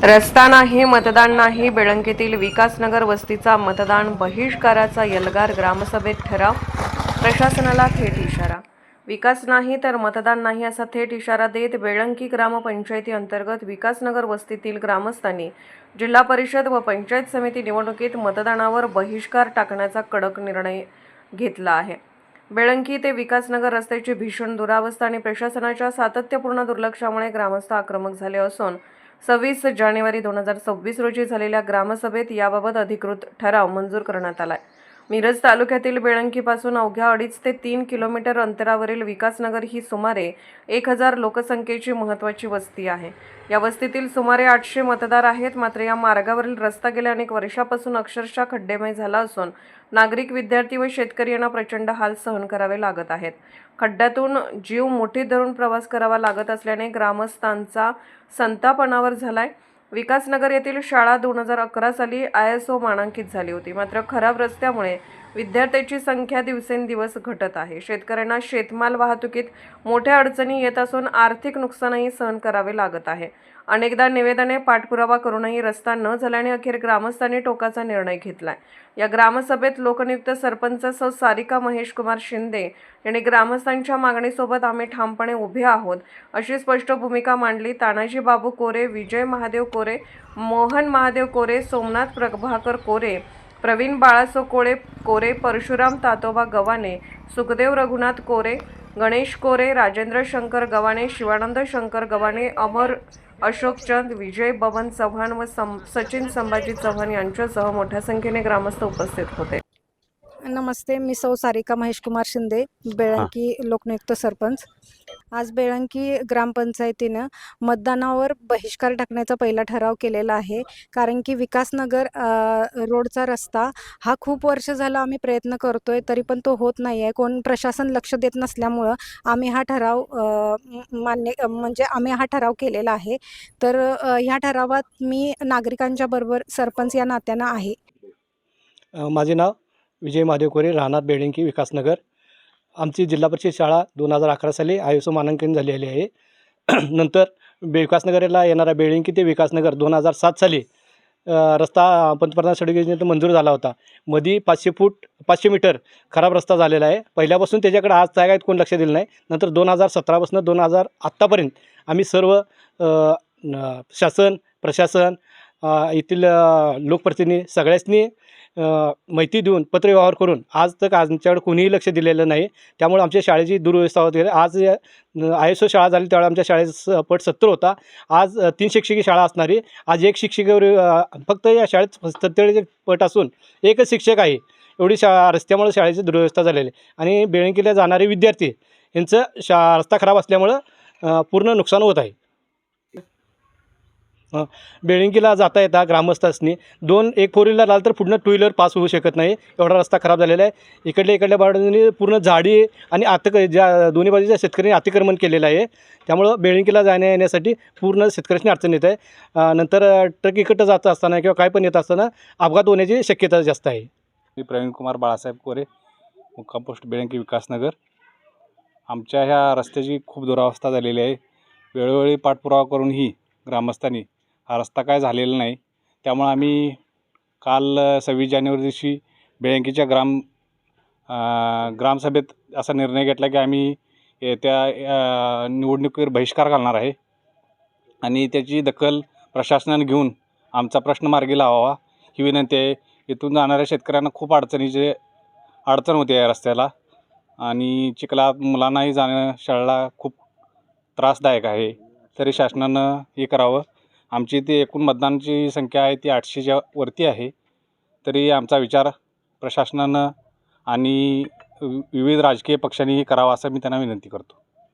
रस्ता नाही, मतदान नाही. बेळंकीतील विकासनगर वस्तीचा मतदान बहिष्काराचा एल्गार. ग्रामसभेत ठराव. प्रशासनाला थेट इशारा. विकास नाही तर मतदान नाही असा थेट इशारा देत बेळंकी ग्रामपंचायती अंतर्गत विकासनगर वस्तीतील ग्रामस्थांनी जिल्हा परिषद व पंचायत समिती निवडणुकीत मतदानावर बहिष्कार टाकण्याचा कडक निर्णय घेतला आहे. बेळंकी ते विकासनगर रस्त्याची भीषण दुरावस्था आणि प्रशासनाच्या सातत्यपूर्ण दुर्लक्षामुळे ग्रामस्थ आक्रमक झाले असून 26 जानेवारी 2026 रोजी झालेल्या ग्रामसभेत याबाबत अधिकृत ठराव मंजूर करण्यात आला. मिरज तालुक्यातील बेळंकीपासून अवघ्या 2.5 ते 3 किलोमीटर अंतरावरील विकासनगर ही सुमारे 1000 लोकसंख्येची महत्त्वाची वस्ती आहे. या वस्तीतील सुमारे 800 मतदार आहेत. मात्र या मार्गावरील रस्ता गेल्या अनेक वर्षापासून अक्षरशः खड्डेमय झाला असून नागरिक, विद्यार्थी व शेतकरी यांना प्रचंड हाल सहन करावे लागत आहेत. खड्ड्यातून जीव मुठीत धरून प्रवास करावा लागत असल्याने ग्रामस्थांचा संताप अनावर झालाय. विकासनगर येथील शाळा 2011 साली ISO मानांकित झाली होती. मात्र खराब रस्त्यामुळे विद्यार्थ्यांची संख्या दिवसेंदिवस घटत आहे. शेतकऱ्यांना शेतमाल वाहतुकीत मोठ्या अडचणी येत असून आर्थिक नुकसानही सहन करावे लागत आहे. अनेकदा निवेदने, पाठपुरावा करूनही रस्ता न झाल्याने अखेर ग्रामस्थांनी टोकाचा निर्णय घेतलाय. या ग्रामसभेत लोकनियुक्त सरपंच सौ सारिका महेश कुमार शिंदे यांनी ग्रामस्थांच्या मागणीसोबत आम्ही ठामपणे उभे आहोत अशी स्पष्ट भूमिका मांडली. तानाजी बाबू कोरे, विजय महादेव कोरे, मोहन महादेव कोरे, सोमनाथ प्रभाकर कोरे, प्रवीण बाळासो कोरे, परशुराम तातोबा गव्हाणे, सुखदेव रघुनाथ कोरे, गणेश कोरे, राजेंद्र शंकर गव्हाणे, शिवानंद शंकर गव्हाणे, अमर अशोकचंद, विजय बबन चव्हाण व सचिन संभाजी चव्हाण यांच्यासह मोठ्या संख्येने ग्रामस्थ उपस्थित होते. नमस्ते, मी सौ सारिका महेश कुमार शिंदे, बेळंकी लोकनियुक्त सरपंच. आज बेळंकी ग्रामपंचायतीनं मतदानावर बहिष्कार टाकण्याचा पहिला ठराव केलेला आहे. कारण की विकासनगर रोडचा रस्ता हा खूप वर्ष झाला आम्ही प्रयत्न करतोय, तरी पण तो होत नाही आहे. कोण प्रशासन लक्ष देत नसल्यामुळं आम्ही हा ठराव आम्ही हा ठराव केलेला आहे. तर ह्या ठरावात मी नागरिकांच्या बरोबर सरपंच या नात्यानं आहे. माझे नाव विजय महादेव कोरे, राहणार बेळंकी विकासनगर. आमची जिल्हा परिषद शाळा 2011 साली ISO मानांकन झालेली आहे. नंतर विकासनगरला येणारा बेळंकी ते विकासनगर 2007 साली रस्ता पंतप्रधान सडक योजनेतून मंजूर झाला होता. मध्ये 500 मीटर खराब रस्ता झालेला आहे. पहिल्यापासून त्याच्याकडे आज तागायत कोण लक्ष दिलं नाही. नंतर 2017 पासून 2000 आत्तापर्यंत आम्ही सर्व शासन, प्रशासन, येथील लोकप्रतिनिधी सगळ्यांनी माहिती देऊन पत्रव्यवहार करून आज तक आमच्याकडे कोणीही लक्ष दिलेलं नाही. त्यामुळे आमच्या शाळेची दुर्व्यवस्था होत गेली. आज ISO शाळा झाली त्यावेळेला आमच्या शाळेचा पट 70 होता. आज 3 शिक्षकी शाळा असणारी आज 1 शिक्षिकेवर फक्त या शाळेत 47 पट असून 1च शिक्षक आहे. एवढी रस्त्यामुळे शाळेची दुर्व्यवस्था झालेली आहे. आणि बेळंकीला जाणारे विद्यार्थी यांचं रस्ता खराब असल्यामुळं पूर्ण नुकसान होत आहे. बेळंकीला जाता येता ग्रामस्थांनी एक 4 व्हीलर आलं तर पुढनं 2 व्हीलर पास होऊ शकत नाही, एवढा रस्ता खराब झालेला आहे. इकडल्या बाजूने पूर्ण झाडी आणि ज्या दोन्ही बाजूच्या शेतकऱ्यांनी अतिक्रमण केलेलं आहे. त्यामुळं बेळंकीला येण्यासाठी पूर्ण शेतकऱ्यांनी अडचण येत आहे. नंतर ट्रक इकडं जात असताना किंवा काय पण येत असताना अपघात होण्याची शक्यता जास्त आहे. मी प्रवीण कुमार बाळासाहेब कोरे, मुक्काम पोस्ट बेळंकी विकासनगर. आमच्या ह्या रस्त्याची खूप दुरावस्था झालेली आहे. वेळोवेळी पाठपुरावा करूनही ग्रामस्थांनी हा रस्ता काय झालेला नाही. त्यामुळे आम्ही काल 26 जानेवारी दिवशी बेळंकीच्या ग्रामसभेत असा निर्णय घेतला की आम्ही त्या निवडणुकीवर बहिष्कार घालणार आहे आणि त्याची दखल प्रशासनाने घेऊन आमचा प्रश्न मार्गी लावावा ही विनंती आहे. इथून जाणाऱ्या शेतकऱ्यांना खूप अडचण होते या रस्त्याला आणि चिखलात मुलांनाही जाणं शाळेला खूप त्रासदायक आहे. तरी शासनानं हे करावं. आमची ती एकूण मतदानाची संख्या आहे ती 800च्या वरती आहे. तरी आमचा विचार प्रशासनानं आणि विविध राजकीय पक्षांनीही करावा असं मी त्यांना विनंती करतो.